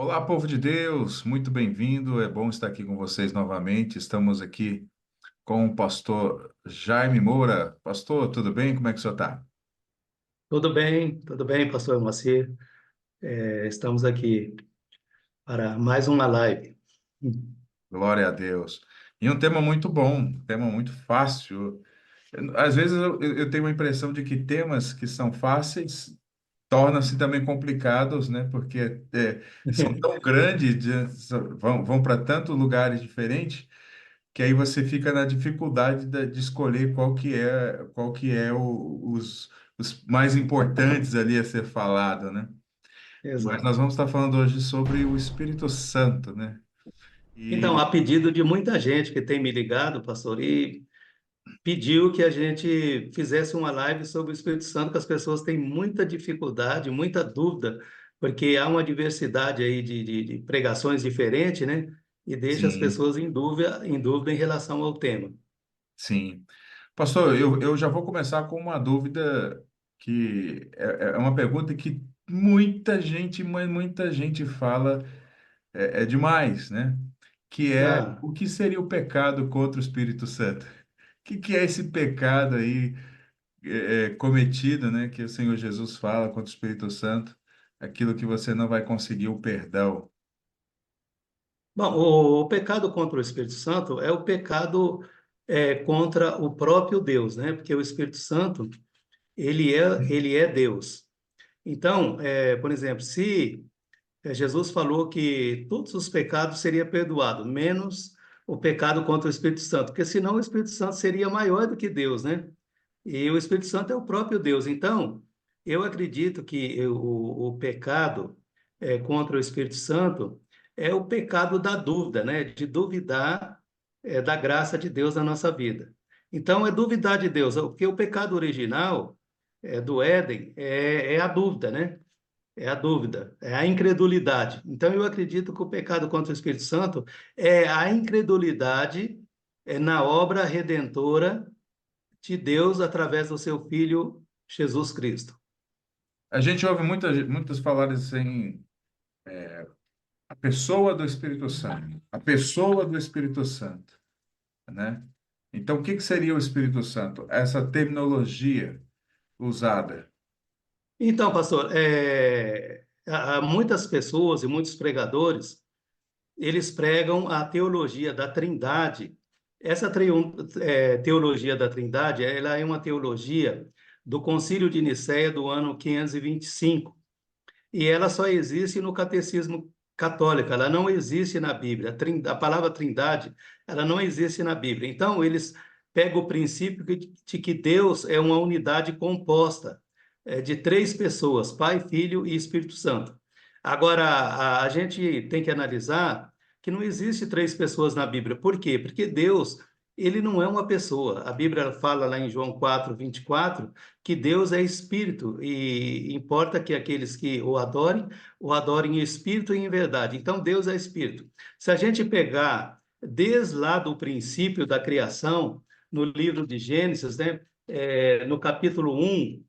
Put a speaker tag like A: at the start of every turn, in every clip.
A: Olá, povo de Deus, muito bem-vindo. É bom estar aqui com vocês novamente. Estamos aqui com o pastor Jaime Moura. Pastor, tudo bem? Como é que o senhor está?
B: Tudo bem, pastor Moacir. Estamos aqui para mais uma live.
A: Glória a Deus. E um tema muito bom, um tema muito fácil. Às vezes eu tenho a impressão de que temas que são fáceis tornam-se também complicados, né? Porque são tão grandes, vão para tantos lugares diferentes, que aí você fica na dificuldade de escolher os mais importantes ali a ser falado, né? Mas
B: Exato.
A: nós vamos estar falando hoje sobre o Espírito Santo, né?
B: Então,
A: E
B: a pedido de muita gente que tem me ligado, pastor, e pediu que a gente fizesse uma live sobre o Espírito Santo, que as pessoas têm muita dificuldade, muita dúvida, porque há uma diversidade aí de pregações diferentes, né? E deixa as
A: sim,
B: pessoas em dúvida em relação ao tema.
A: sim. Pastor, eu já vou começar com uma dúvida que é uma pergunta que muita gente, mas muita gente fala é demais, né? Que é
B: Ah,
A: o que seria o pecado contra o Espírito Santo? Que é esse pecado aí cometido, né? Que o Senhor Jesus fala contra o Espírito Santo, aquilo que você não vai conseguir o perdão.
B: bom, o pecado contra o Espírito Santo é o pecado contra o próprio Deus, né? Porque o Espírito Santo, ele é Deus. Então, por exemplo, se Jesus falou que todos os pecados seriam perdoados, menos o pecado contra o Espírito Santo, porque senão o Espírito Santo seria maior do que Deus, né? E o Espírito Santo é o próprio Deus. Então, eu acredito que o pecado contra o Espírito Santo é o pecado da dúvida, né? De duvidar da graça de Deus na nossa vida. Então, é duvidar de Deus, porque o pecado original do Éden é a dúvida, né? É a dúvida, é a incredulidade. Então, eu acredito que o pecado contra o Espírito Santo é a incredulidade na obra redentora de Deus através do seu Filho Jesus Cristo.
A: A gente ouve muitas falarem assim, a pessoa do Espírito Santo, a pessoa do Espírito Santo, né? Então, o que seria o Espírito Santo? Essa terminologia usada.
B: Então, pastor, há muitas pessoas e muitos pregadores, eles pregam a teologia da Trindade. Essa teologia da Trindade, ela é uma teologia do Concílio de Nicéia do ano 525. E ela só existe no catecismo católico, ela não existe na Bíblia. A palavra trindade, ela não existe na Bíblia. Então, eles pegam o princípio de que Deus é uma unidade composta de três pessoas, Pai, Filho e Espírito Santo. Agora, a gente tem que analisar que não existe três pessoas na Bíblia. Por quê? Porque Deus, ele não é uma pessoa. A Bíblia fala lá em João 4:24 que Deus é espírito e importa que aqueles que o adorem em espírito e em verdade. Então, Deus é espírito. Se a gente pegar desde lá do princípio da criação, no livro de Gênesis, né, no capítulo 1,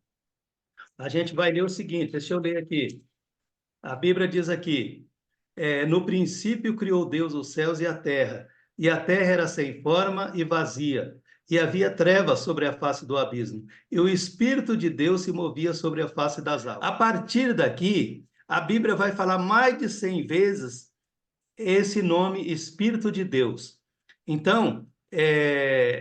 B: a gente vai ler o seguinte, deixa eu ler aqui. A Bíblia diz aqui: no princípio criou Deus os céus e a terra era sem forma e vazia, e havia trevas sobre a face do abismo, e o Espírito de Deus se movia sobre a face das águas. A partir daqui, a Bíblia vai falar mais de 100 vezes esse nome Espírito de Deus. Então,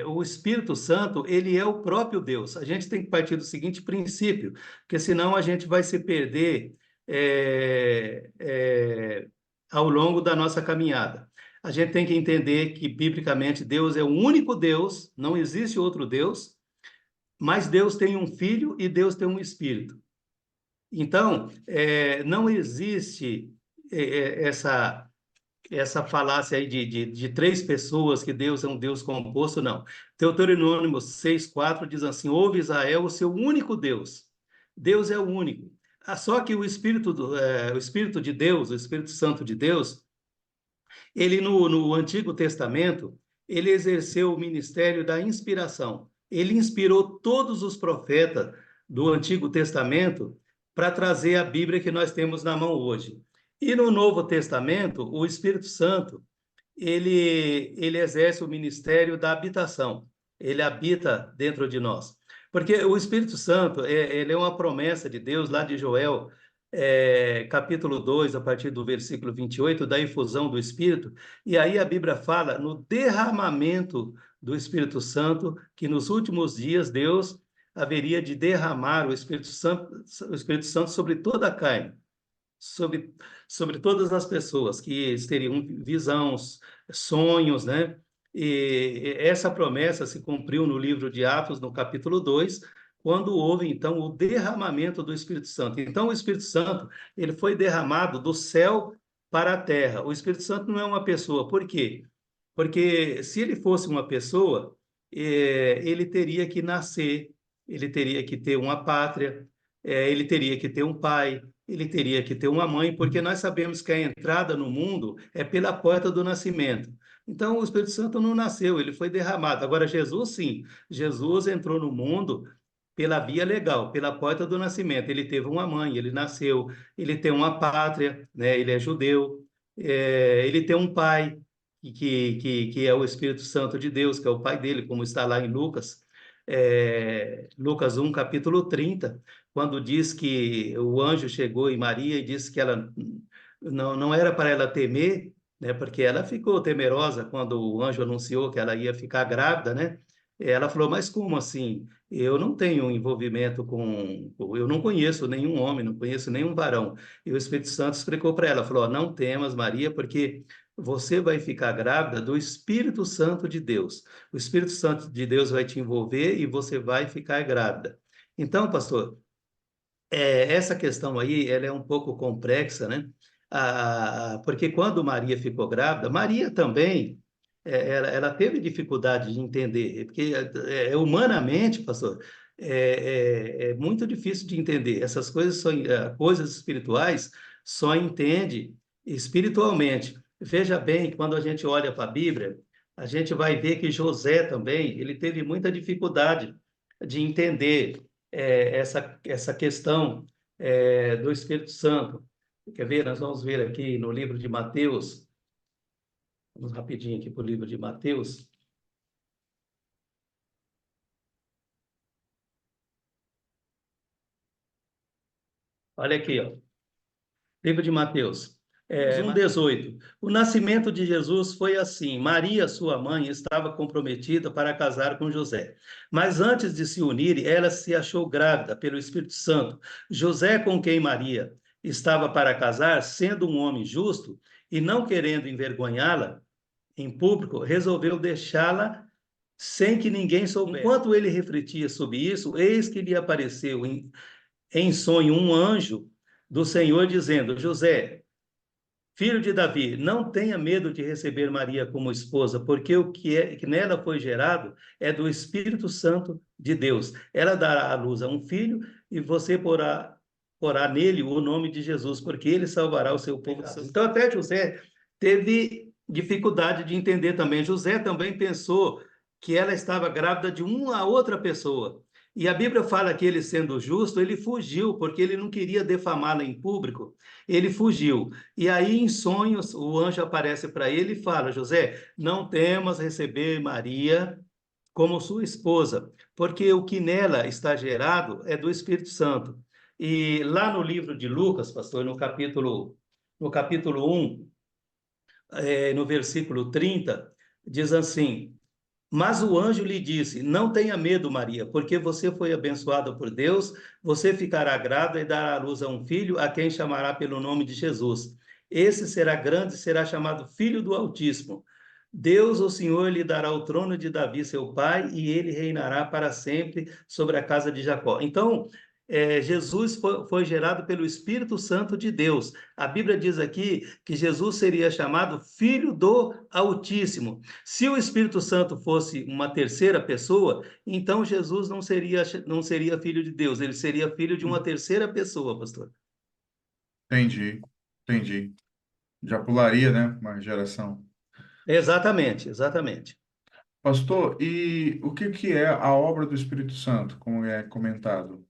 B: o Espírito Santo, ele é o próprio Deus. A gente tem que partir do seguinte princípio, porque senão a gente vai se perder é, é, ao longo da nossa caminhada. A gente tem que entender que, biblicamente, Deus é o único Deus, não existe outro Deus, mas Deus tem um Filho e Deus tem um Espírito. Então, não existe essa falácia aí de três pessoas, que Deus é um Deus composto, não. Deuteronômio 6:4 diz assim: ouve Israel, o seu único Deus. Deus é o único. Só que o Espírito de Deus, o Espírito Santo de Deus, ele no Antigo Testamento, ele exerceu o ministério da inspiração. Ele inspirou todos os profetas do Antigo Testamento para trazer a Bíblia que nós temos na mão hoje. E no Novo Testamento, o Espírito Santo, ele exerce o ministério da habitação. Ele habita dentro de nós. Porque o Espírito Santo, ele é uma promessa de Deus lá de Joel, capítulo 2 a partir do versículo 28 da efusão do Espírito. E aí a Bíblia fala no derramamento do Espírito Santo, que nos últimos dias Deus haveria de derramar o Espírito Santo sobre toda a carne, sobre, sobre todas as pessoas que teriam visões, sonhos, né? E essa promessa se cumpriu no livro de Atos, no capítulo 2, quando houve, então, o derramamento do Espírito Santo. Então, o Espírito Santo, ele foi derramado do céu para a terra. O Espírito Santo não é uma pessoa. Por quê? Porque se ele fosse uma pessoa, ele teria que nascer, ele teria que ter uma pátria, ele teria que ter um pai, ele teria que ter uma mãe, porque nós sabemos que a entrada no mundo é pela porta do nascimento. Então, o Espírito Santo não nasceu, ele foi derramado. Agora, Jesus, sim, Jesus entrou no mundo pela via legal, pela porta do nascimento. Ele teve uma mãe, ele nasceu, ele tem uma pátria, né? Ele é judeu, ele tem um pai, que é o Espírito Santo de Deus, que é o pai dele, como está lá em Lucas, Lucas 1, capítulo 30, quando diz que o anjo chegou em Maria e disse que ela não era para ela temer, né, porque ela ficou temerosa quando o anjo anunciou que ela ia ficar grávida, né? Ela falou, mas como assim? Eu não tenho envolvimento eu não conheço nenhum homem, não conheço nenhum varão. E o Espírito Santo explicou para ela, falou, não temas, Maria, porque você vai ficar grávida do Espírito Santo de Deus. O Espírito Santo de Deus vai te envolver e você vai ficar grávida. Então, pastor, essa questão aí, ela é um pouco complexa, né? Porque quando Maria ficou grávida, Maria também, ela teve dificuldade de entender, porque humanamente, pastor, é muito difícil de entender. Essas coisas são coisas espirituais, só entende espiritualmente. Veja bem, quando a gente olha para a Bíblia, a gente vai ver que José também, ele teve muita dificuldade de entender essa questão do Espírito Santo. Quer ver? Nós vamos ver aqui no livro de Mateus, vamos rapidinho aqui para o livro de Mateus. Olha aqui, ó. Livro de Mateus, 1,18. O nascimento de Jesus foi assim: Maria, sua mãe, estava comprometida para casar com José. Mas antes de se unirem, ela se achou grávida pelo Espírito Santo. José, com quem Maria estava para casar, sendo um homem justo e não querendo envergonhá-la em público, resolveu deixá-la sem que ninguém soubesse. Enquanto ele refletia sobre isso, eis que lhe apareceu em sonho um anjo do Senhor dizendo: José, filho de Davi, não tenha medo de receber Maria como esposa, porque o que nela foi gerado é do Espírito Santo de Deus. Ela dará à luz a um filho e você porá nele o nome de Jesus, porque ele salvará o seu povo. Então, até José teve dificuldade de entender também. José também pensou que ela estava grávida de uma outra pessoa. E a Bíblia fala que ele, sendo justo, ele fugiu, porque ele não queria defamá-la em público. Ele fugiu. E aí, em sonhos, o anjo aparece para ele e fala: José, não temas receber Maria como sua esposa, porque o que nela está gerado é do Espírito Santo. E lá no livro de Lucas, pastor, no capítulo 1, no versículo 30, diz assim: mas o anjo lhe disse: Não tenha medo, Maria, porque você foi abençoada por Deus, você ficará grávida e dará à luz a um filho, a quem chamará pelo nome de Jesus. Esse será grande e será chamado Filho do Altíssimo. Deus, o Senhor, lhe dará o trono de Davi, seu pai, e ele reinará para sempre sobre a casa de Jacó. Então, Jesus foi gerado pelo Espírito Santo de Deus. A Bíblia diz aqui que Jesus seria chamado Filho do Altíssimo. Se o Espírito Santo fosse uma terceira pessoa, então Jesus não seria filho de Deus, ele seria filho de uma terceira pessoa, pastor.
A: Entendi, entendi. Já pularia, né? Uma geração.
B: Exatamente, exatamente.
A: Pastor, e o que é a obra do Espírito Santo, como é comentado?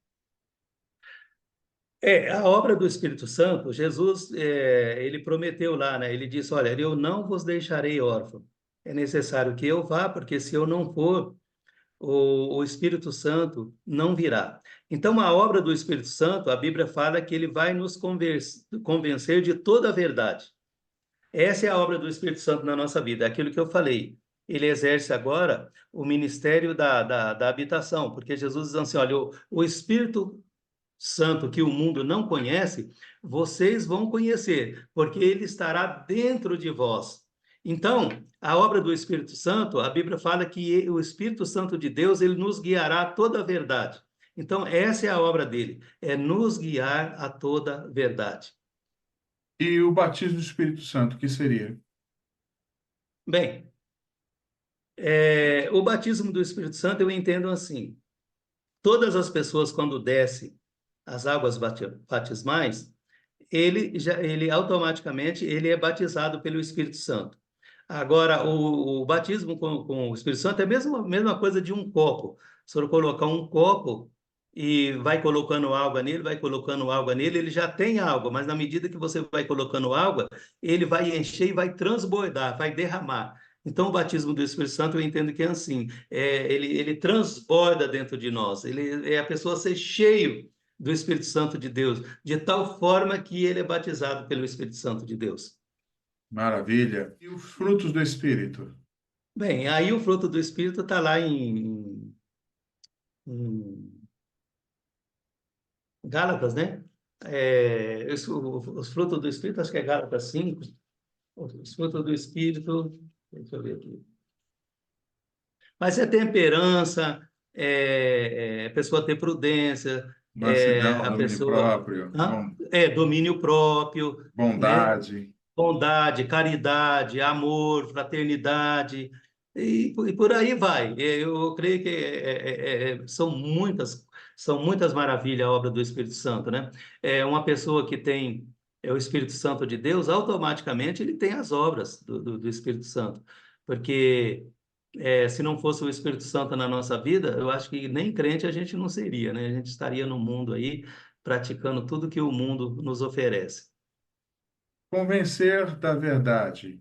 B: A obra do Espírito Santo, Jesus, ele prometeu lá, né? Ele disse, olha, eu não vos deixarei órfão. É necessário que eu vá, porque se eu não for, o Espírito Santo não virá. Então, a obra do Espírito Santo, a Bíblia fala que ele vai nos convencer de toda a verdade. Essa é a obra do Espírito Santo na nossa vida, é aquilo que eu falei. Ele exerce agora o ministério da habitação, porque Jesus diz assim: olha, o Espírito Santo que o mundo não conhece, vocês vão conhecer, porque ele estará dentro de vós. Então, a obra do Espírito Santo, a Bíblia fala que o Espírito Santo de Deus, ele nos guiará a toda a verdade. Então, essa é a obra dele, é nos guiar a toda a verdade.
A: E o batismo do Espírito Santo, o que seria?
B: Bem, o batismo do Espírito Santo eu entendo assim: todas as pessoas, quando descem as águas batismais, ele automaticamente ele é batizado pelo Espírito Santo. Agora, o batismo com o Espírito Santo é a mesma coisa de um copo. Se for colocar um copo e vai colocando água nele, ele já tem água, mas na medida que você vai colocando água, ele vai encher e vai transbordar, vai derramar. Então, o batismo do Espírito Santo eu entendo que é assim, ele transborda dentro de nós, ele é a pessoa ser cheio do Espírito Santo de Deus, de tal forma que ele é batizado pelo Espírito Santo de Deus.
A: Maravilha. E os frutos do Espírito?
B: Bem, aí o fruto do Espírito está lá em Gálatas, né? Os frutos do Espírito, acho que é Gálatas 5. Os frutos do Espírito, deixa eu ver aqui. Mas é temperança, a pessoa ter prudência,
A: Mansidão,
B: a
A: domínio
B: pessoa,
A: próprio,
B: domínio próprio, né?
A: bondade.
B: Bondade, caridade, amor, fraternidade, e por aí vai. Eu creio que são muitas maravilhas a obra do Espírito Santo, né? Uma pessoa que tem o Espírito Santo de Deus, automaticamente ele tem as obras do Espírito Santo, porque se não fosse o Espírito Santo na nossa vida, eu acho que nem crente a gente não seria, né? A gente estaria no mundo aí praticando tudo que o mundo nos oferece.
A: Convencer da verdade.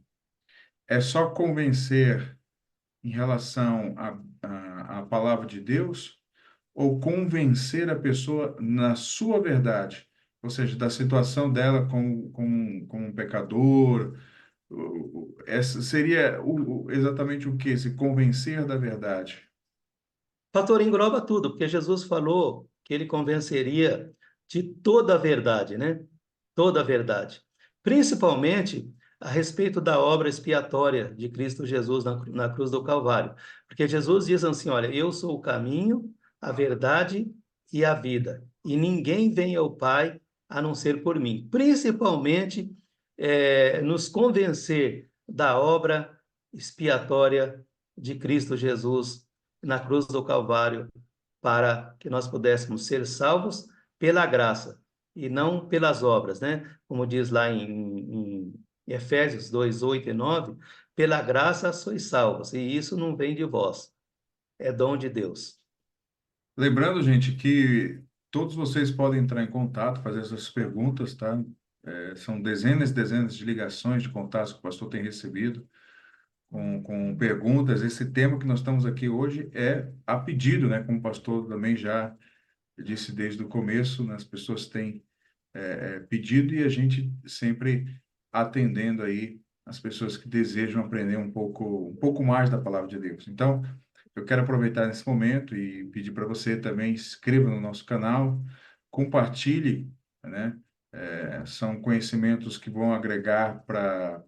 A: É só convencer em relação à palavra de Deus ou convencer a pessoa na sua verdade? Ou seja, da situação dela como um pecador. Essa seria exatamente o que? Se convencer da verdade.
B: Pastor, engloba tudo, porque Jesus falou que ele convenceria de toda a verdade, né? Toda a verdade. Principalmente a respeito da obra expiatória de Cristo Jesus na cruz do Calvário. Porque Jesus diz assim: olha, eu sou o caminho, a verdade e a vida. E ninguém vem ao Pai a não ser por mim. Principalmente nos convencer da obra expiatória de Cristo Jesus na cruz do Calvário, para que nós pudéssemos ser salvos pela graça e não pelas obras, né? Como diz lá em Efésios 2, 8 e 9, pela graça sois salvos, e isso não vem de vós, é dom de Deus.
A: Lembrando, gente, que todos vocês podem entrar em contato, fazer essas perguntas, tá? São dezenas e dezenas de ligações, de contatos que o pastor tem recebido com perguntas. Esse tema que nós estamos aqui hoje é a pedido, né? Como o pastor também já disse desde o começo, né? As pessoas têm pedido e a gente sempre atendendo aí as pessoas que desejam aprender um pouco mais da palavra de Deus. Então, eu quero aproveitar nesse momento e pedir para você também se inscreva no nosso canal, compartilhe, né? São conhecimentos que vão agregar para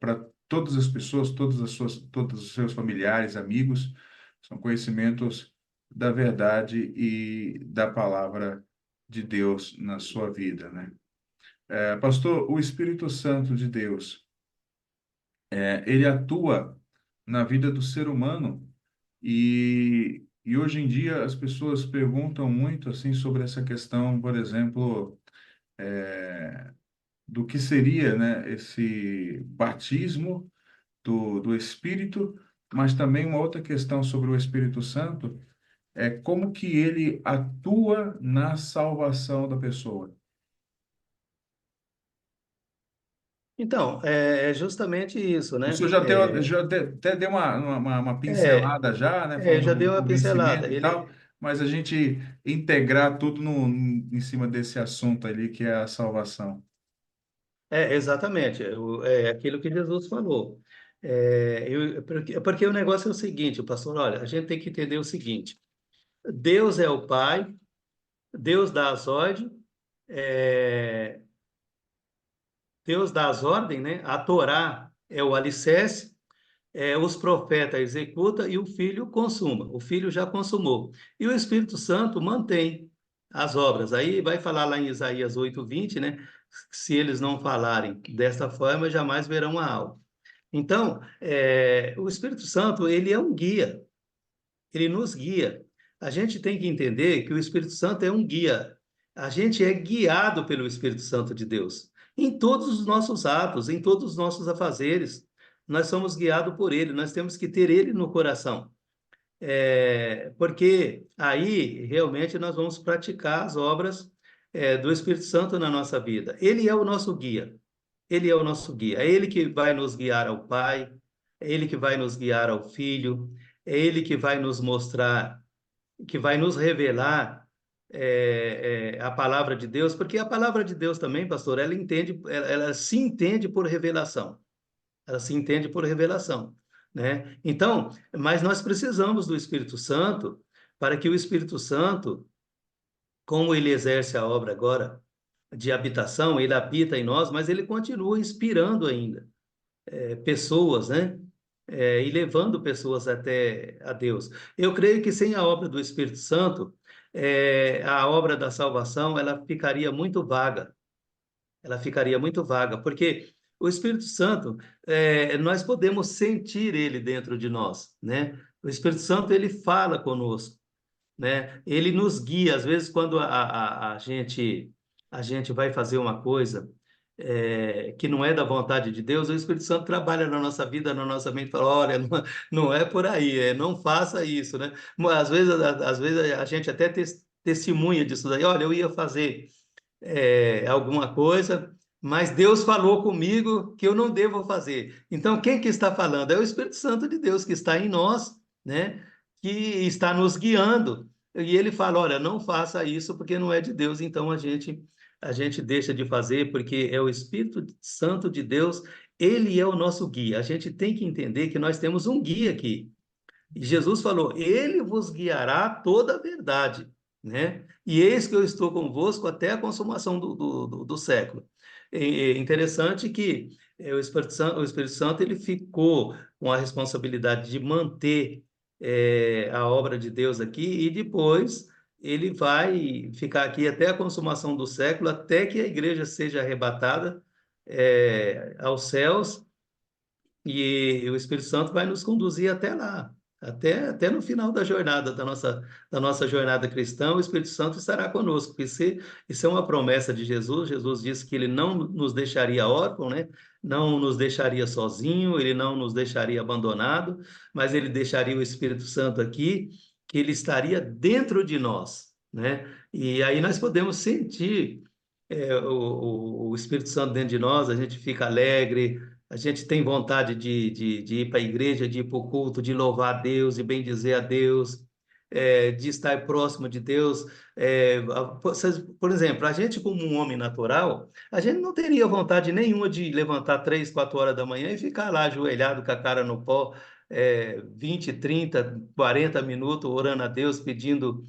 A: todas as pessoas, todos os seus familiares, amigos. São conhecimentos da verdade e da palavra de Deus na sua vida, né? Pastor, o Espírito Santo de Deus, ele atua na vida do ser humano e hoje em dia as pessoas perguntam muito assim sobre essa questão, por exemplo, do que seria, né, esse batismo do Espírito, mas também uma outra questão sobre o Espírito Santo é como que ele atua na salvação da pessoa.
B: Então, é justamente isso,
A: O
B: né?
A: senhor até deu uma
B: É,
A: pincelada já, né,
B: eu
A: falando
B: já dei
A: do
B: uma pincelada.
A: convencimento e tal, mas a gente integrar tudo em cima desse assunto ali, que é a salvação.
B: Exatamente, é aquilo que Jesus falou. Porque o negócio é o seguinte, pastor, olha, a gente tem que entender o seguinte: Deus é o Pai, Deus dá as ordens, é, Deus dá as ordens, né? A Torá é o alicerce, os profetas executam e o Filho consuma. O Filho já consumou. E o Espírito Santo mantém as obras. Aí vai falar lá em Isaías 8:20, né? Se eles não falarem desta forma, jamais verão a alma. Então, o Espírito Santo, ele é um guia, ele nos guia. A gente tem que entender que o Espírito Santo é um guia. A gente é guiado pelo Espírito Santo de Deus em todos os nossos atos, em todos os nossos afazeres. Nós somos guiados por ele, nós temos que ter ele no coração. Porque aí realmente nós vamos praticar as obras, do Espírito Santo na nossa vida. Ele é o nosso guia. Ele é o nosso guia. É ele que vai nos guiar ao Pai, é ele que vai nos guiar ao Filho, é ele que vai nos mostrar, que vai nos revelar a palavra de Deus, porque a palavra de Deus também, pastor, ela se entende por revelação. Ela se entende por revelação, né? Então, mas nós precisamos do Espírito Santo para que o Espírito Santo, como ele exerce a obra agora de habitação, ele habita em nós, mas ele continua inspirando ainda pessoas, né? E levando pessoas até a Deus. Eu creio que sem a obra do Espírito Santo, a obra da salvação, ela ficaria muito vaga. Ela ficaria muito vaga, porque o Espírito Santo, nós podemos sentir ele dentro de nós, né? O Espírito Santo, ele fala conosco, né? Ele nos guia. Às vezes, quando a gente vai fazer uma coisa que não é da vontade de Deus, o Espírito Santo trabalha na nossa vida, na nossa mente, fala, olha, não é por aí, não faça isso, né? Mas, às vezes a gente até testemunha disso daí, olha, eu ia fazer alguma coisa, mas Deus falou comigo que eu não devo fazer. Então, quem que está falando? É o Espírito Santo de Deus que está em nós, né? Que está nos guiando. E ele fala, olha, não faça isso porque não é de Deus. Então, a gente deixa de fazer porque é o Espírito Santo de Deus, ele é o nosso guia. A gente tem que entender que nós temos um guia aqui. E Jesus falou: Ele vos guiará a toda a verdade, né? E eis que eu estou convosco até a consumação do século. É interessante que o Espírito Santo ele ficou com a responsabilidade de manter a obra de Deus aqui e depois ele vai ficar aqui até a consumação do século, até que a igreja seja arrebatada aos céus e o Espírito Santo vai nos conduzir até lá, até no final da jornada, da nossa jornada cristã, o Espírito Santo estará conosco. Isso é uma promessa de Jesus. Jesus disse que ele não nos deixaria órfão, né? Não nos deixaria sozinho, ele não nos deixaria abandonado, mas ele deixaria o Espírito Santo aqui, que ele estaria dentro de nós, né? E aí nós podemos sentir o Espírito Santo dentro de nós, a gente fica alegre, a gente tem vontade de ir para a igreja, de ir para o culto, de louvar a Deus, de bendizer a Deus, de estar próximo de Deus. Por exemplo, a gente, como um homem natural, a gente não teria vontade nenhuma de levantar 3, 4 horas da manhã e ficar lá ajoelhado com a cara no pó, 20, 30, 40 minutos orando a Deus, pedindo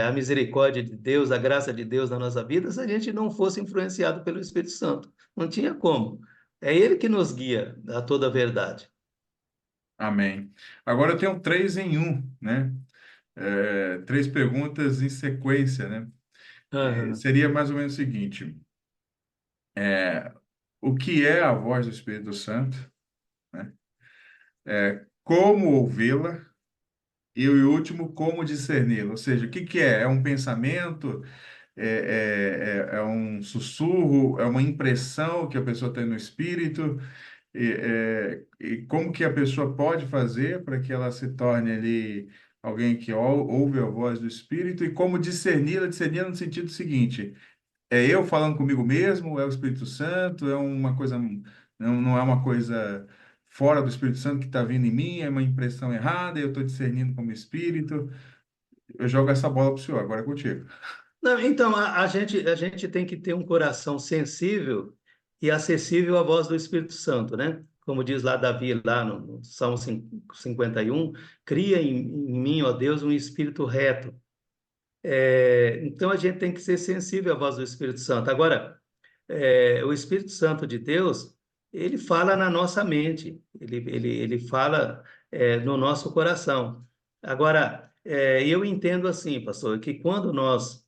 B: a misericórdia de Deus, a graça de Deus na nossa vida, se a gente não fosse influenciado pelo Espírito Santo. Não tinha como. É Ele que nos guia a toda a verdade.
A: Amém. Agora eu tenho três em um, né? Três perguntas em sequência, né?
B: Aham.
A: Seria mais ou menos o seguinte: o que é a voz do Espírito Santo, né? Como ouvi-la? E o último, como discerni-la? Ou seja, o que que é? É um pensamento? É um sussurro? É uma impressão que a pessoa tem no espírito? E como que a pessoa pode fazer para que ela se torne ali alguém que ouve a voz do Espírito? E como discerni-la? Discerni-la no sentido seguinte: é eu falando comigo mesmo? É o Espírito Santo? É uma coisa, não é uma coisa fora do Espírito Santo que está vindo em mim? É uma impressão errada? Eu estou discernindo como Espírito? Eu jogo essa bola para o senhor, agora é contigo.
B: Não, então, a gente tem que ter um coração sensível e acessível à voz do Espírito Santo, né? Como diz lá Davi, lá no Salmo 51, cria em mim, ó Deus, um espírito reto. Então, a gente tem que ser sensível à voz do Espírito Santo. Agora, o Espírito Santo de Deus, ele fala na nossa mente, ele fala, no nosso coração. Agora, eu entendo assim, pastor, que quando nós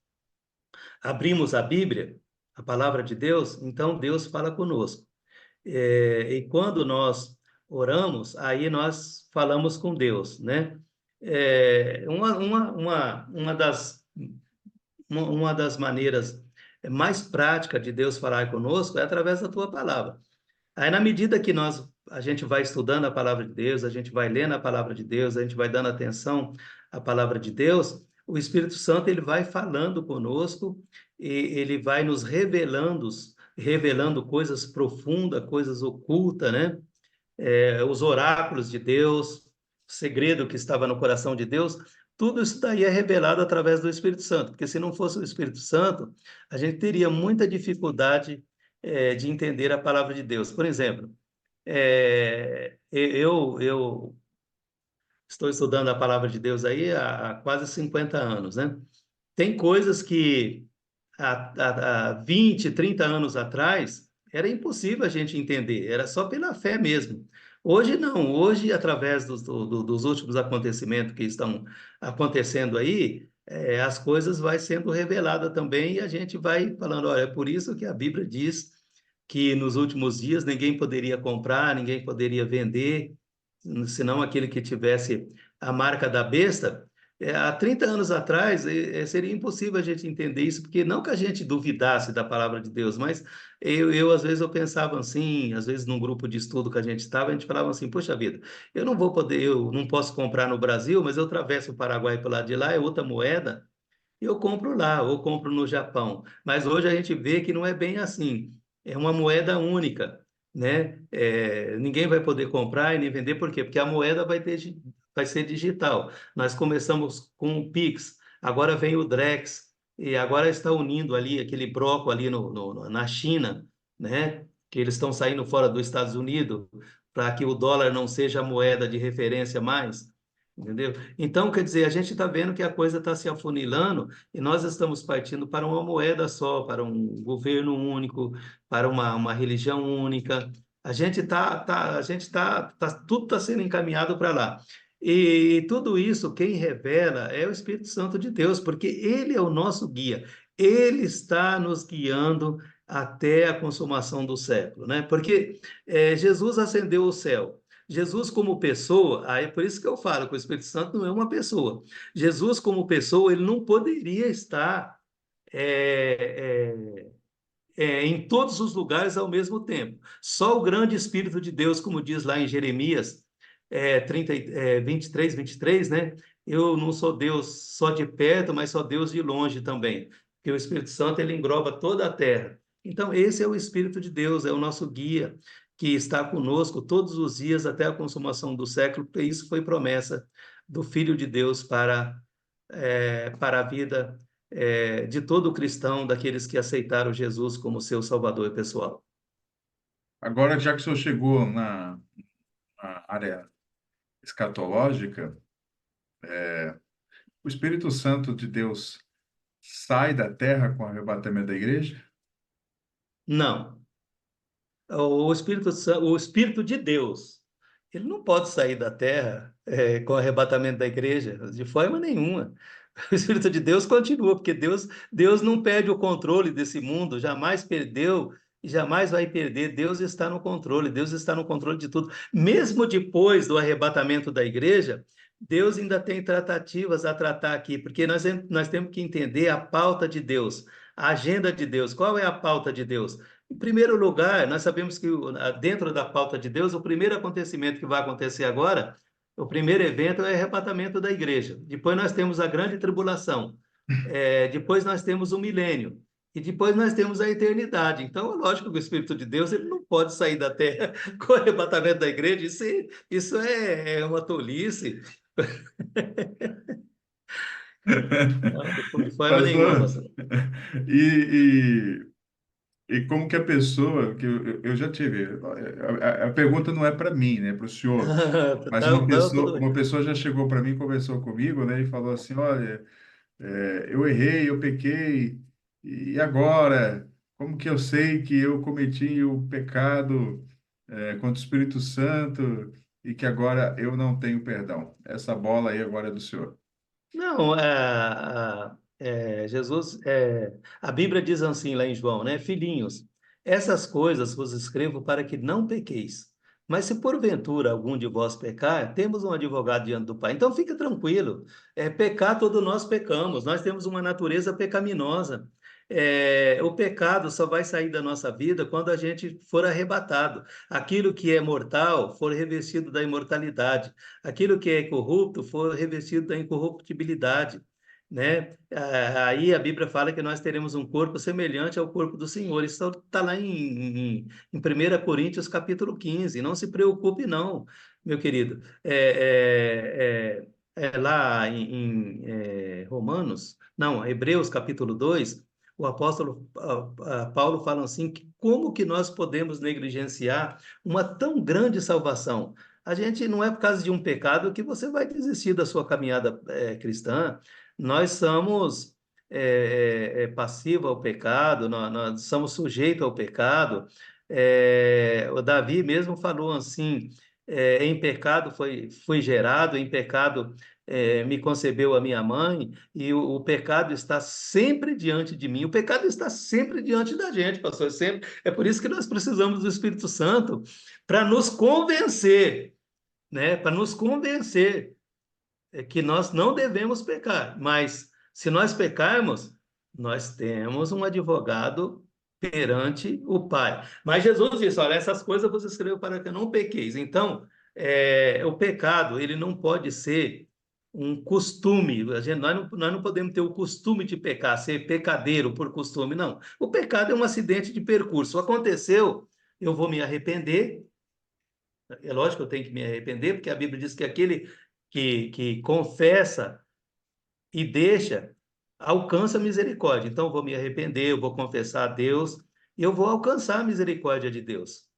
B: abrimos a Bíblia, a palavra de Deus, então Deus fala conosco. E quando nós oramos, aí nós falamos com Deus, né? Uma das maneiras mais práticas de Deus falar conosco é através da tua palavra. Aí, na medida que a gente vai estudando a palavra de Deus, a gente vai lendo a palavra de Deus, a gente vai dando atenção à palavra de Deus, o Espírito Santo ele vai falando conosco e ele vai nos revelando coisas profundas, coisas ocultas, né? Os oráculos de Deus, o segredo que estava no coração de Deus, tudo isso daí é revelado através do Espírito Santo, porque se não fosse o Espírito Santo, a gente teria muita dificuldade, de entender a palavra de Deus. Por exemplo, eu estou estudando a palavra de Deus aí há quase 50 anos, né? Tem coisas que há 20, 30 anos atrás era impossível a gente entender, era só pela fé mesmo. Hoje não, hoje, através dos últimos acontecimentos que estão acontecendo aí, as coisas vai sendo reveladas também e a gente vai falando, olha, é por isso que a Bíblia diz que nos últimos dias ninguém poderia comprar, ninguém poderia vender, senão aquele que tivesse a marca da besta. Há 30 anos atrás, seria impossível a gente entender isso, porque não que a gente duvidasse da palavra de Deus, mas às vezes, eu pensava assim, às vezes, num grupo de estudo que a gente estava, a gente falava assim, poxa vida, eu não posso comprar no Brasil, mas eu atravesso o Paraguai para lado de lá, é outra moeda, eu compro lá, ou compro no Japão. Mas hoje a gente vê que não é bem assim. É uma moeda única, né? Ninguém vai poder comprar e nem vender, por quê? Porque a moeda vai ser digital. Nós começamos com o Pix, agora vem o Drex, e agora está unindo ali aquele bloco ali na China, né? Que eles estão saindo fora dos Estados Unidos para que o dólar não seja a moeda de referência mais. Entendeu? Então, quer dizer, a gente está vendo que a coisa está se afunilando e nós estamos partindo para uma moeda só, para um governo único, para uma religião única. Tudo está sendo encaminhado para lá. E tudo isso, quem revela é o Espírito Santo de Deus, porque ele é o nosso guia. Ele está nos guiando até a consumação do século, né? Porque Jesus ascendeu ao céu. Jesus como pessoa, aí é por isso que eu falo que o Espírito Santo não é uma pessoa. Jesus como pessoa, ele não poderia estar é, em todos os lugares ao mesmo tempo. Só o grande Espírito de Deus, como diz lá em Jeremias 23, né? Eu não sou Deus só de perto, mas sou Deus de longe também. Porque o Espírito Santo, ele engloba toda a terra. Então, esse é o Espírito de Deus, é o nosso guia, que está conosco todos os dias até a consumação do século, porque isso foi promessa do Filho de Deus para a vida de todo cristão, daqueles que aceitaram Jesus como seu Salvador pessoal.
A: Agora, já que o senhor chegou na área escatológica, o Espírito Santo de Deus sai da terra com o arrebatamento da igreja?
B: Não. O Espírito de Deus, ele não pode sair da terra com o arrebatamento da igreja, de forma nenhuma. O Espírito de Deus continua, porque Deus não perde o controle desse mundo, jamais perdeu e jamais vai perder. Deus está no controle, Deus está no controle de tudo. Mesmo depois do arrebatamento da igreja, Deus ainda tem tratativas a tratar aqui, porque nós temos que entender a pauta de Deus, a agenda de Deus. Qual é a pauta de Deus? Em primeiro lugar, nós sabemos que dentro da pauta de Deus, o primeiro acontecimento que vai acontecer agora, o primeiro evento é o arrebatamento da igreja. Depois nós temos a grande tribulação. Depois nós temos o milênio. e depois nós temos a eternidade. Então, lógico que o Espírito de Deus ele não pode sair da terra com o arrebatamento da igreja. Isso é uma tolice. Não, de forma nenhuma,
A: Pastor,
B: pastor.
A: e, e como que a pessoa, que eu já tive, a pergunta não é para mim, né, para o senhor, mas
B: Não, tudo bem.
A: uma pessoa já chegou para mim, conversou comigo, né, e falou assim, olha, eu errei, eu pequei, e agora? Como que eu sei que eu cometi o pecado, contra o Espírito Santo e que agora eu não tenho perdão? Essa bola aí agora é do senhor.
B: Não, Jesus, a Bíblia diz assim lá em João, né? Filhinhos, essas coisas vos escrevo para que não pequeis. Mas se porventura algum de vós pecar, temos um advogado diante do Pai. Então fica tranquilo. Pecar, todos nós pecamos. Nós temos uma natureza pecaminosa. O pecado só vai sair da nossa vida quando a gente for arrebatado. Aquilo que é mortal for revestido da imortalidade. Aquilo que é corrupto for revestido da incorruptibilidade, né? Aí a Bíblia fala que nós teremos um corpo semelhante ao corpo do Senhor. Isso está lá em 1 Coríntios capítulo 15. Não se preocupe não, meu querido. Lá em Romanos, não, Hebreus capítulo 2, o apóstolo Paulo fala assim, que como que nós podemos negligenciar uma tão grande salvação? A gente não é por causa de um pecado que você vai desistir da sua caminhada cristã. Nós somos passivos ao pecado, nós somos sujeitos ao pecado. O Davi mesmo falou assim: em pecado fui gerado, em pecado me concebeu a minha mãe, e o pecado está sempre diante de mim. O pecado está sempre diante da gente, pastor. Sempre. É por isso que nós precisamos do Espírito Santo para nos convencer, né, para nos convencer que nós não devemos pecar, mas se nós pecarmos, nós temos um advogado perante o Pai. Mas Jesus disse: olha, essas coisas você escreveu para que não pequeis. Então, o pecado, ele não pode ser um costume. Nós não podemos ter o costume de pecar, ser pecadeiro por costume, não. O pecado é um acidente de percurso. Aconteceu, eu vou me arrepender. É lógico que eu tenho que me arrepender, porque a Bíblia diz que aquele que confessa e deixa, alcança a misericórdia. Então, eu vou me arrepender, eu vou confessar a Deus, e eu vou alcançar a misericórdia de Deus.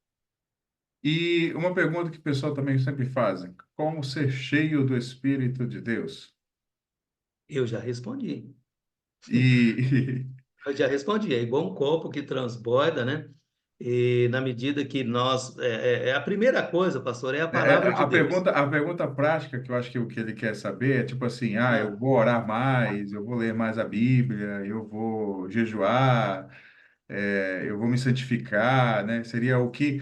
A: E uma pergunta que o pessoal também sempre fazem: como ser cheio do Espírito de Deus?
B: Eu já respondi.
A: E,
B: Eu já respondi. É igual um copo que transborda, né? E na medida que nós. A primeira coisa, pastor, é a palavra de Deus.
A: a pergunta prática que eu acho que o que ele quer saber é tipo assim, eu
B: Ah,
A: vou orar mais, eu vou ler mais a Bíblia, eu vou jejuar, eu vou me santificar, né? Seria o que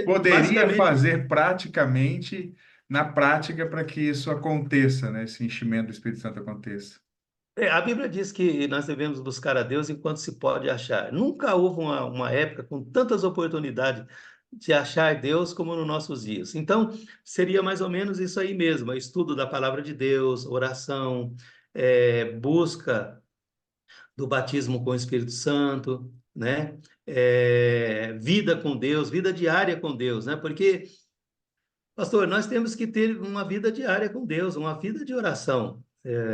A: poderia
B: basicamente,
A: fazer praticamente na prática para que isso aconteça, né? Esse enchimento do Espírito Santo aconteça.
B: a Bíblia diz que nós devemos buscar a Deus enquanto se pode achar. Nunca houve uma época com tantas oportunidades de achar Deus como nos nossos dias. Então, seria mais ou menos isso aí mesmo: estudo da palavra de Deus, oração, busca do batismo com o Espírito Santo, né? Vida com Deus, vida diária com Deus, né? Porque, pastor, nós temos que ter uma vida diária com Deus, uma vida de oração,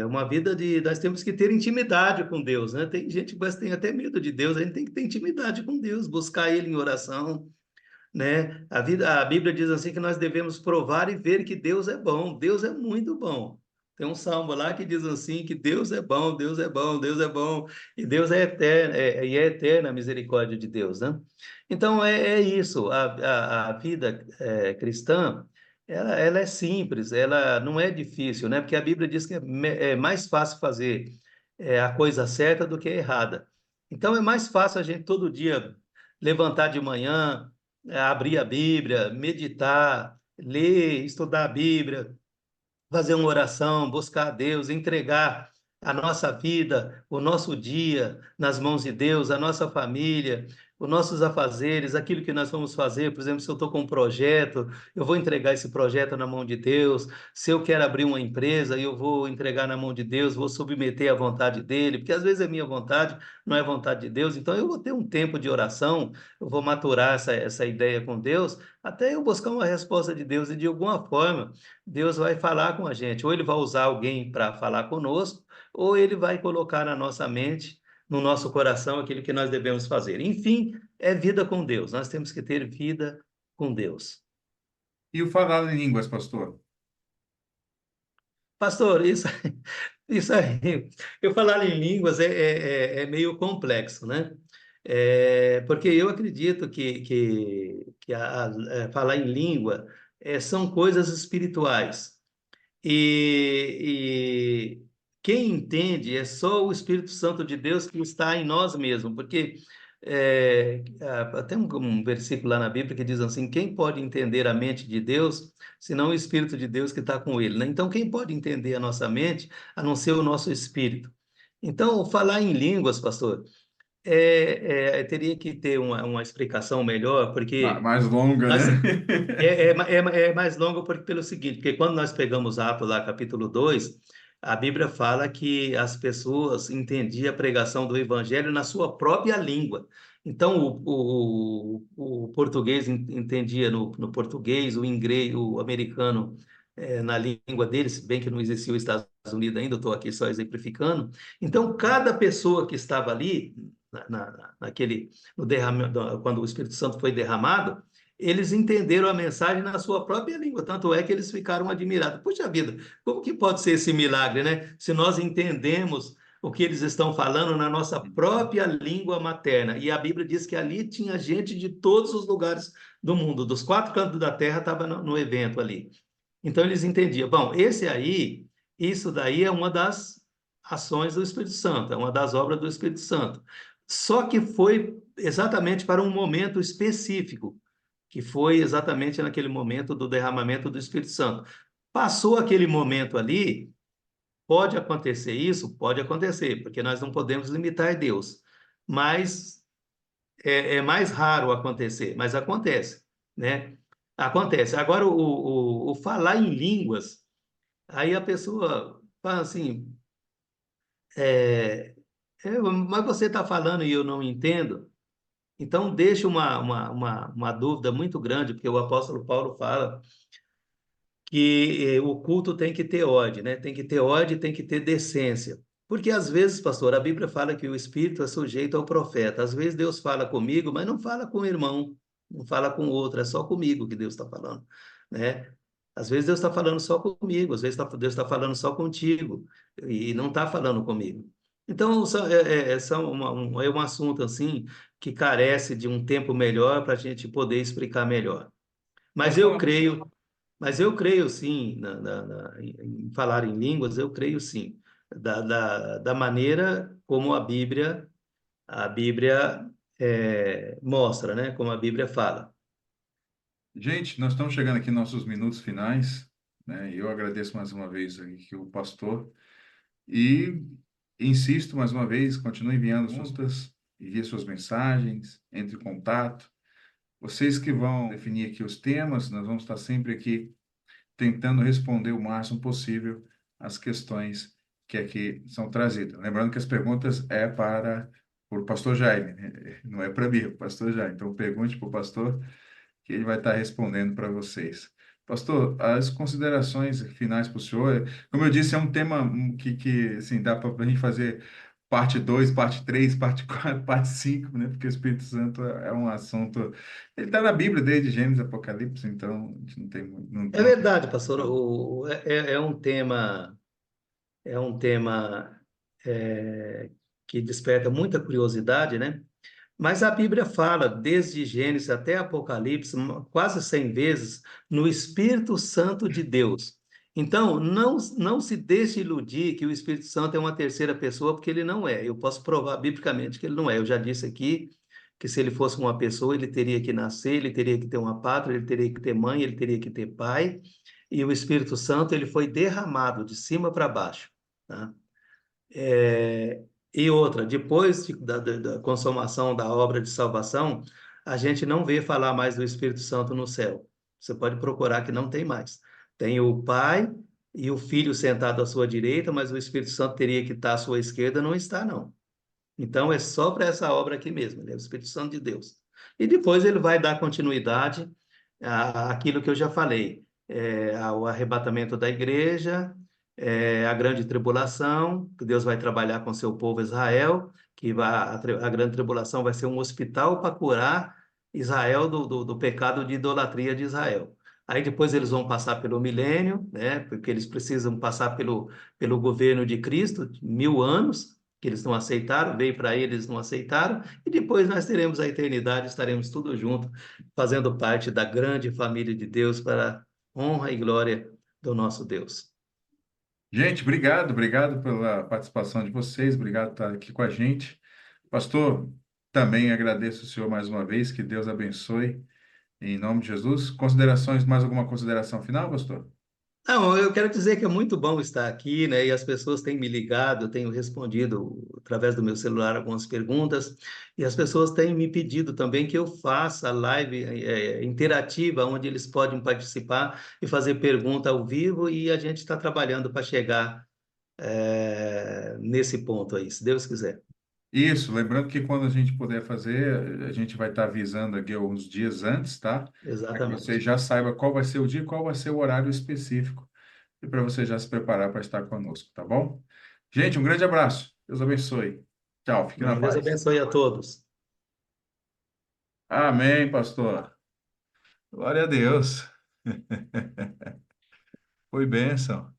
B: uma vida de. Nós temos que ter intimidade com Deus, né? Tem gente que tem até medo de Deus, a gente tem que ter intimidade com Deus, buscar Ele em oração, né? A Bíblia diz assim que nós devemos provar e ver que Deus é bom. Deus é muito bom. Tem um salmo lá que diz assim que Deus é bom, Deus é bom, Deus é bom, e Deus é eterno, e é eterna a misericórdia de Deus, né? Então é isso. A vida cristã, ela é simples, ela não é difícil, né? Porque a Bíblia diz que é mais fácil fazer a coisa certa do que a errada. Então é mais fácil a gente todo dia levantar de manhã, abrir a Bíblia, meditar, ler, estudar a Bíblia, fazer uma oração, buscar a Deus, entregar a nossa vida, o nosso dia nas mãos de Deus, a nossa família, os nossos afazeres, aquilo que nós vamos fazer. Por exemplo, se eu estou com um projeto, eu vou entregar esse projeto na mão de Deus. Se eu quero abrir uma empresa, eu vou entregar na mão de Deus, vou submeter à vontade dele, porque às vezes é minha vontade, não é vontade de Deus. Então eu vou ter um tempo de oração, eu vou maturar essa ideia com Deus, até eu buscar uma resposta de Deus, e de alguma forma Deus vai falar com a gente, ou ele vai usar alguém para falar conosco, ou ele vai colocar na nossa mente, no nosso coração, aquilo que nós devemos fazer. Enfim, é vida com Deus. Nós temos que ter vida com Deus.
A: E o falar em línguas, pastor?
B: Pastor, isso aí, eu falar em línguas é meio complexo, né? Porque eu acredito que falar em língua são coisas espirituais. E quem entende é só o Espírito Santo de Deus que está em nós mesmos, porque tem um versículo lá na Bíblia que diz assim: quem pode entender a mente de Deus, senão o Espírito de Deus que está com ele, né? Então, quem pode entender a nossa mente, a não ser o nosso espírito? Então, falar em línguas, pastor, teria que ter uma explicação melhor, porque
A: Mais longa, né?
B: nós, é mais longo pelo seguinte, porque quando nós pegamos Atos lá, capítulo 2, a Bíblia fala que as pessoas entendiam a pregação do evangelho na sua própria língua. Então, o português entendia no português, o inglês, o americano na língua dele, se bem que não existia os Estados Unidos ainda, eu estou aqui só exemplificando. Então, cada pessoa que estava ali, naquele, no derramamento, quando o Espírito Santo foi derramado, eles entenderam a mensagem na sua própria língua, tanto é que eles ficaram admirados. Puxa vida, como que pode ser esse milagre, né? Se nós entendemos o que eles estão falando na nossa própria língua materna. E a Bíblia diz que ali tinha gente de todos os lugares do mundo, dos quatro cantos da terra, estava no evento ali. Então eles entendiam. Bom, isso daí é uma das ações do Espírito Santo, é uma das obras do Espírito Santo. Só que foi exatamente para um momento específico, que foi exatamente naquele momento do derramamento do Espírito Santo. Passou aquele momento ali, pode acontecer isso? Pode acontecer, porque nós não podemos limitar Deus. Mas é mais raro acontecer, mas acontece, né? Acontece. Agora, o falar em línguas, aí a pessoa fala assim, mas você está falando e eu não entendo? Então, deixa uma dúvida muito grande, porque o apóstolo Paulo fala que o culto tem que ter ordem, né? Tem que ter ordem, tem que ter decência. Porque às vezes, pastor, a Bíblia fala que o Espírito é sujeito ao profeta. Às vezes Deus fala comigo, mas não fala com o irmão, não fala com o outro, é só comigo que Deus está falando, né? Às vezes Deus está falando só comigo, às vezes Deus está falando só contigo e não está falando comigo. Então, é um assunto assim que carece de um tempo melhor para a gente poder explicar melhor. Mas eu
A: Pastor,
B: creio mas eu creio sim, em falar em línguas, eu creio sim, da maneira como a Bíblia mostra, né? Como a Bíblia fala.
A: gente, nós estamos chegando aqui nos nossos minutos finais, né? Eu agradeço mais uma vez aqui o pastor e insisto mais uma vez, continue enviando suas perguntas, envie suas mensagens, entre em contato. Vocês que vão definir aqui os temas, nós vamos estar sempre aqui tentando responder o máximo possível às questões que aqui são trazidas. Lembrando que as perguntas é para o pastor Jaime, né? Não é para mim, é para o pastor Jaime. Então pergunte para o pastor que ele vai estar respondendo para vocês. Pastor, as considerações finais para o senhor, como eu disse, é um tema que assim, dá para a gente fazer parte 2, parte 3, parte 4, parte 5, né? Porque o Espírito Santo é um assunto. Ele está na Bíblia desde Gênesis e Apocalipse, então a gente não tem muito.
B: É verdade, pastor. É um tema que desperta muita curiosidade, né? Mas a Bíblia fala, desde Gênesis até Apocalipse, quase 100 vezes, no Espírito Santo de Deus. Então, não se deixe iludir que o Espírito Santo é uma terceira pessoa, porque ele não é. Eu posso provar biblicamente que ele não é. Eu já disse aqui que se ele fosse uma pessoa, ele teria que nascer, ele teria que ter uma pátria, ele teria que ter mãe, ele teria que ter pai. E o Espírito Santo, ele foi derramado de cima para baixo, tá? E outra, depois da consumação da obra de salvação, a gente não vê falar mais do Espírito Santo no céu. Você pode procurar que não tem mais. Tem o Pai e o Filho sentado à sua direita, mas o Espírito Santo teria que estar à sua esquerda, não está, não. Então é só para essa obra aqui mesmo, ele é o Espírito Santo de Deus. E depois ele vai dar continuidade àquilo que eu já falei, ao arrebatamento da igreja, a grande tribulação, que Deus vai trabalhar com seu povo Israel, que a grande tribulação vai ser um hospital para curar Israel do pecado de idolatria de Israel. Aí depois eles vão passar pelo milênio, né? Porque eles precisam passar pelo governo de Cristo, 1000 anos, que eles não aceitaram, veio para eles, não aceitaram, e depois nós teremos a eternidade, estaremos tudo junto, fazendo parte da grande família de Deus para a honra e glória do nosso Deus.
A: Gente, obrigado pela participação de vocês, obrigado por estar aqui com a gente. Pastor, também agradeço o senhor mais uma vez, que Deus abençoe, em nome de Jesus. Considerações, mais alguma consideração final, pastor?
B: Não, eu quero dizer que é muito bom estar aqui, né? E as pessoas têm me ligado, eu tenho respondido através do meu celular algumas perguntas, e as pessoas têm me pedido também que eu faça live interativa, onde eles podem participar e fazer pergunta ao vivo, e a gente está trabalhando para chegar nesse ponto aí, se Deus quiser.
A: Isso, lembrando que quando a gente puder fazer, a gente vai estar avisando aqui uns dias antes, tá? Para que você
B: Exatamente.
A: já saiba qual vai ser o dia, qual vai ser o horário específico, e para você já se preparar para estar conosco, tá bom? Gente, um grande abraço. Deus abençoe. Tchau, fique na
B: Amém. Deus
A: paz.
B: abençoe a todos.
A: Amém, pastor. Glória a Deus. Foi bênção.